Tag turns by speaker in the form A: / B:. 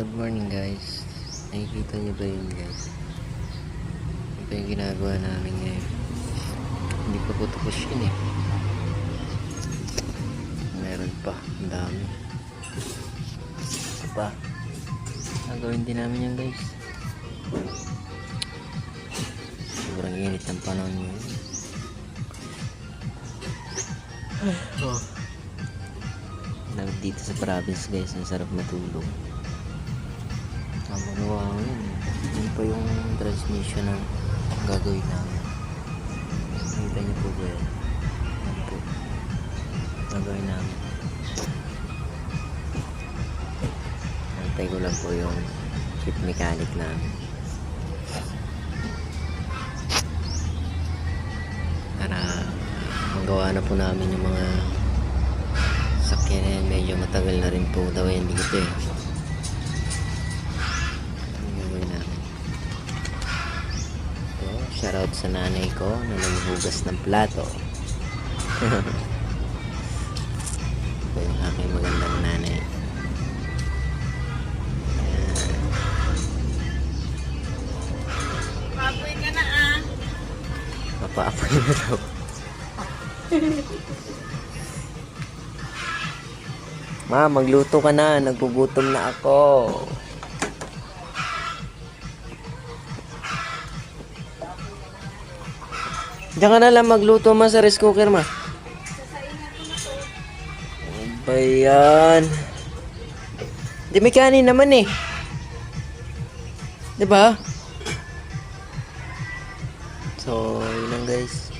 A: Good morning guys. Nakikita nyo ba yun guys? Ito yung ginagawa namin ngayon. Hindi pa po tapos yun eh. Meron pa. Ang dami. Ito pa. Gagawin din namin yan guys. Sobrang init ng panahon ngayon. Oh. Dito sa province guys, ang sarap matulog. Magawa ko yun. Yun pa yung transmission na gagawin namin. Nakita niyo po ba yan? Yan po. Gagawin namin. Antay ko lang po yung ship mechanic namin. Para magawa na po namin yung mga sakyan na yan. Medyo matagal na rin po daw yan dito eh. Shoutout sa nanay ko na naghuhugas ng plato. Ito yung aking magandang nanay.
B: Papoy ka na ah.
A: Papaapoy na daw. Ma, magluto ka na. Nagugutom na ako. Diyan ka na lang magluto ma sa rice cooker ma. Ano ba yan? Di may kanin naman eh. Diba? So, yun lang guys.